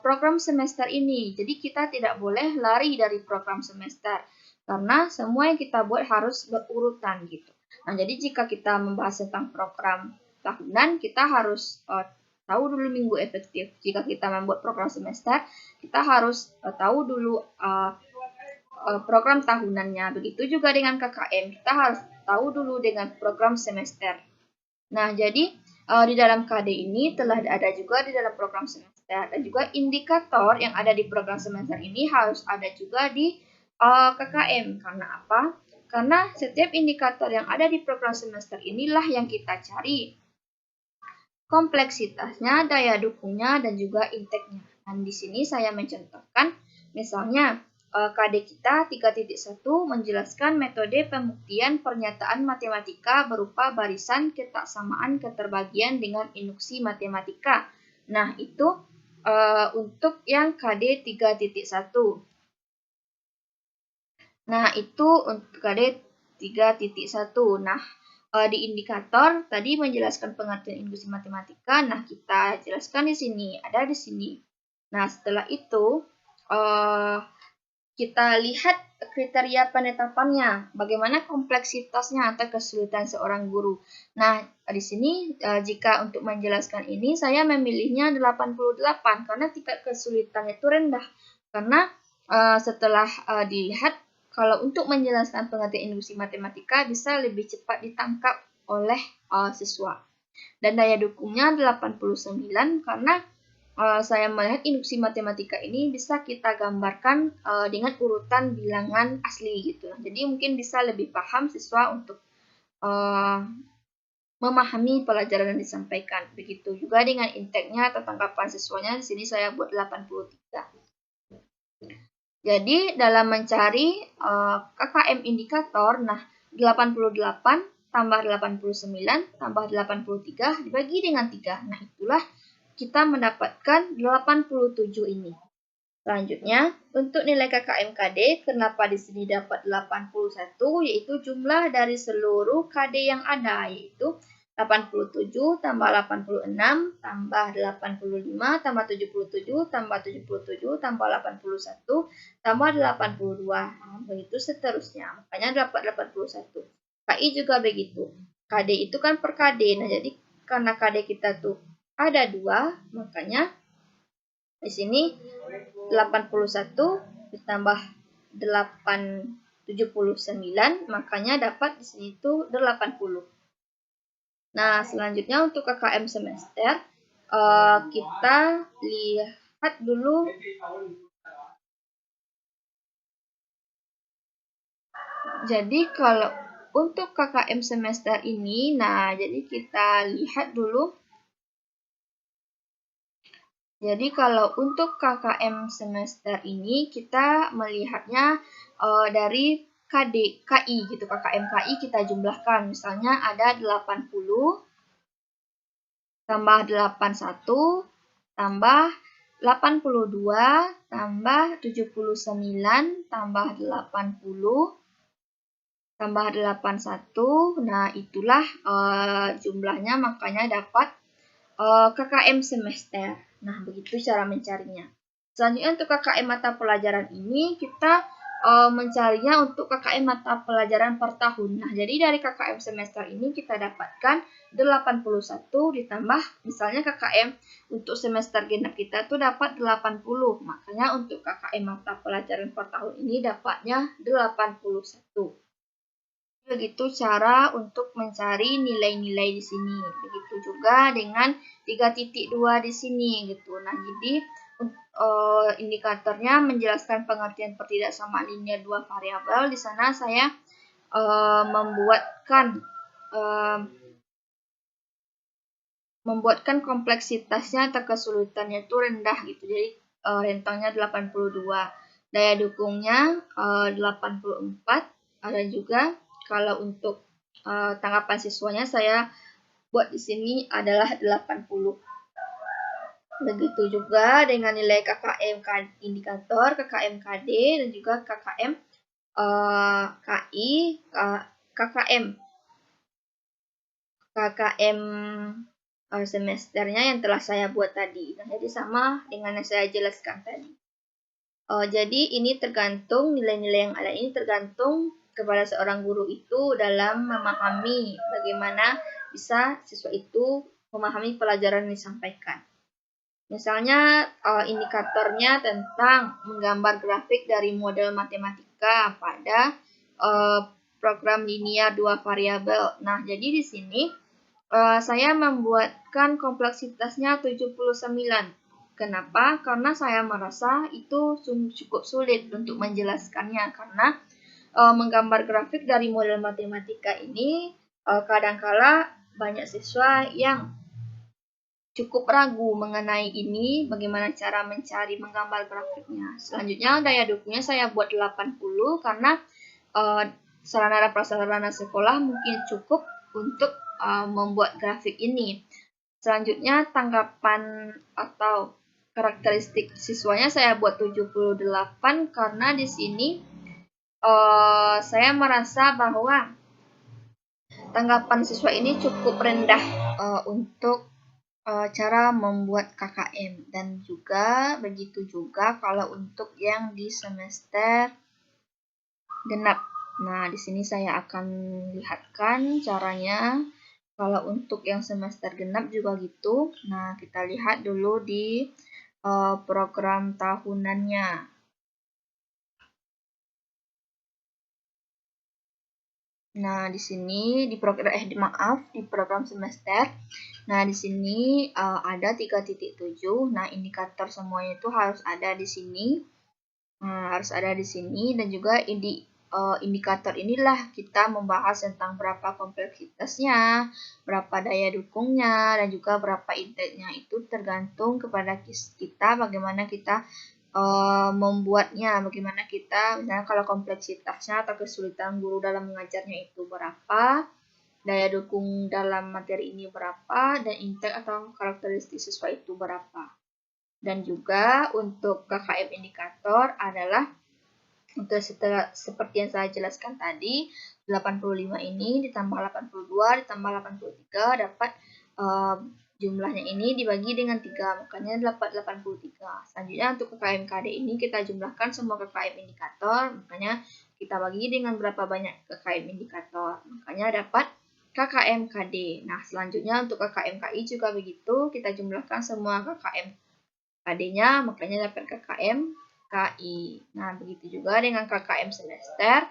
program semester ini. Jadi kita tidak boleh lari dari program semester karena semua yang kita buat harus berurutan gitu. Nah, jadi jika kita membahas tentang program tahunan, kita harus tahu dulu minggu efektif. Jika kita membuat program semester, kita harus tahu dulu program tahunannya. Begitu juga dengan KKM, kita harus tahu dulu dengan program semester. Nah, jadi di dalam KD ini telah ada juga di dalam program semester dan juga indikator yang ada di program semester ini harus ada juga di KKM. Karena apa? Karena setiap indikator yang ada di program semester inilah yang kita cari kompleksitasnya, daya dukungnya, dan juga intake-nya. Dan di sini saya mencontohkan, misalnya KD kita 3.1 menjelaskan metode pembuktian pernyataan matematika berupa barisan ketaksamaan keterbagian dengan induksi matematika. Nah, itu untuk yang KD 3.1. Nah, itu untuk KD 3.1. Nah, di indikator tadi menjelaskan pengertian induksi matematika. Nah, kita jelaskan di sini, ada di sini. Nah, setelah itu kita lihat kriteria penetapannya, bagaimana kompleksitasnya atau kesulitan seorang guru. Nah, di sini jika untuk menjelaskan ini saya memilihnya 88 karena tingkat kesulitannya itu rendah. Karena setelah dilihat kalau untuk menjelaskan pengertian induksi matematika bisa lebih cepat ditangkap oleh siswa. Dan daya dukungnya 89 karena saya melihat induksi matematika ini bisa kita gambarkan dengan urutan bilangan asli gitu. Jadi mungkin bisa lebih paham siswa untuk memahami pelajaran yang disampaikan. Begitu juga dengan intake-nya atau tangkapan siswanya, di sini saya buat 83. Jadi dalam mencari KKM indikator, nah 88 tambah 89 tambah 83 dibagi dengan 3. Nah, itulah kita mendapatkan 87 ini. Selanjutnya, untuk nilai KKM-KD, kenapa di sini dapat 81, yaitu jumlah dari seluruh KD yang ada, yaitu 87 tambah 86 tambah 85 tambah 77 tambah 77 tambah 81 tambah 82. Nah, begitu seterusnya. Makanya dapat 81. KI juga begitu. KD itu kan per KD. Nah, jadi karena KD kita tuh ada 2, makanya di sini 81 ditambah 79, makanya dapat di sini itu 80. Nah, selanjutnya untuk KKM semester, kita lihat dulu. Jadi kalau untuk KKM semester ini, nah jadi kita lihat dulu. Jadi kalau untuk KKM semester ini kita melihatnya dari KI gitu. KKM KI kita jumlahkan. Misalnya ada 80 tambah 81 tambah 82 tambah 79 tambah 80 tambah 81. Nah, itulah jumlahnya, makanya dapat KKM semester. Nah, begitu cara mencarinya. Selanjutnya untuk KKM mata pelajaran ini kita mencarinya untuk KKM mata pelajaran per tahun. Nah, jadi dari KKM semester ini kita dapatkan 81 ditambah misalnya KKM untuk semester genap kita tuh dapat 80. Makanya untuk KKM mata pelajaran per tahun ini dapatnya 81. Begitu cara untuk mencari nilai-nilai di sini. Begitu juga dengan 3.2 di sini gitu. Nah, jadi indikatornya menjelaskan pengertian pertidaksamaan linear dua variabel. Di sana saya membuatkan kompleksitasnya atau kesulitannya itu rendah gitu. Jadi rentangnya 82. Daya dukungnya 84. Ada juga kalau untuk tanggapan siswanya saya buat di sini adalah 80. Begitu juga dengan nilai KKM indikator, KKM KD, dan juga KKM KI, KKM semesternya yang telah saya buat tadi. Nah, jadi sama dengan yang saya jelaskan tadi. Jadi ini tergantung, nilai-nilai yang ada ini tergantung kepada seorang guru itu dalam memahami bagaimana bisa siswa itu memahami pelajaran yang disampaikan. Misalnya indikatornya tentang menggambar grafik dari model matematika pada program linear 2 variabel. Nah, jadi di sini saya membuatkan kompleksitasnya 79. Kenapa? Karena saya merasa itu cukup sulit untuk menjelaskannya karena menggambar grafik dari model matematika ini kadangkala banyak siswa yang cukup ragu mengenai ini, bagaimana cara mencari menggambar grafiknya. Selanjutnya daya dukungnya saya buat 80 karena sarana dan prasarana sekolah mungkin cukup untuk membuat grafik ini. Selanjutnya tanggapan atau karakteristik siswanya saya buat 78 karena di sini saya merasa bahwa tanggapan siswa ini cukup rendah untuk cara membuat KKM, dan juga begitu juga kalau untuk yang di semester genap. Nah, di sini saya akan lihatkan caranya. Kalau untuk yang semester genap juga gitu. Nah, kita lihat dulu di program tahunannya. Nah, di sini di program semester. Nah, di sini ada 3.7. Nah, indikator semuanya itu harus ada di sini. Dan juga indikator inilah kita membahas tentang berapa kompleksitasnya, berapa daya dukungnya, dan juga berapa inteknya. Itu tergantung kepada kita bagaimana kita membuatnya, bagaimana kita, misalnya kalau kompleksitasnya atau kesulitan guru dalam mengajarnya itu berapa, daya dukung dalam materi ini berapa, dan intek atau karakteristik siswa itu berapa. Dan juga untuk KKM indikator adalah untuk seperti yang saya jelaskan tadi, 85 ini ditambah 82 ditambah 83 dapat jumlahnya ini dibagi dengan 3, makanya dapat 83. Selanjutnya untuk KKM KD ini kita jumlahkan semua KKM indikator, makanya kita bagi dengan berapa banyak KKM indikator, makanya dapat KKM KD. Nah, selanjutnya untuk KKM KI juga begitu, kita jumlahkan semua KKM KD-nya, makanya dapat KKM KI. Nah, begitu juga dengan KKM semester,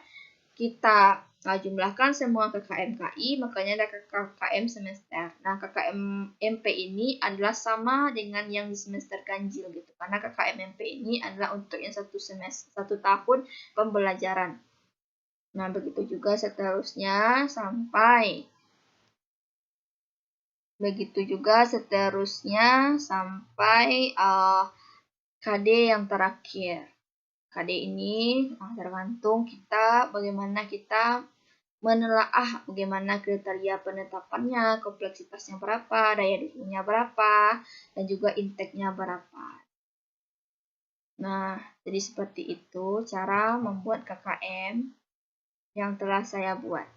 kita jumlahkan semua KKM KI, makanya ada KKM semester. Nah, KKM MP ini adalah sama dengan yang di semester ganjil gitu, karena KKM MP ini adalah untuk yang satu tahun pembelajaran. Nah, begitu juga seterusnya sampai KD yang terakhir. KD ini tergantung kita bagaimana kita menelaah bagaimana kriteria penetapannya, kompleksitasnya berapa, daya dukungnya berapa, dan juga inteknya berapa. Nah, jadi seperti itu cara membuat KKM yang telah saya buat.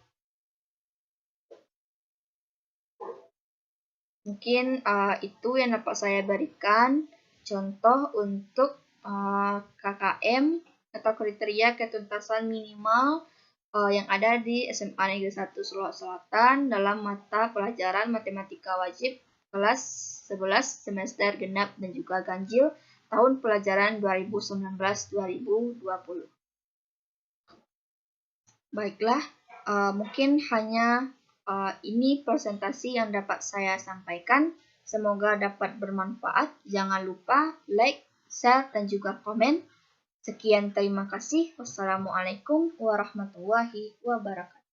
Mungkin itu yang dapat saya berikan contoh untuk KKM atau kriteria ketuntasan minimal yang ada di SMA Negeri 1 Sulawesi Selatan dalam mata pelajaran matematika wajib kelas 11 semester genap dan juga ganjil tahun pelajaran 2019-2020. Baiklah, mungkin hanya ini presentasi yang dapat saya sampaikan. Semoga dapat bermanfaat. Jangan lupa like, share, dan juga komen. Sekian, terima kasih. Wassalamualaikum warahmatullahi wabarakatuh.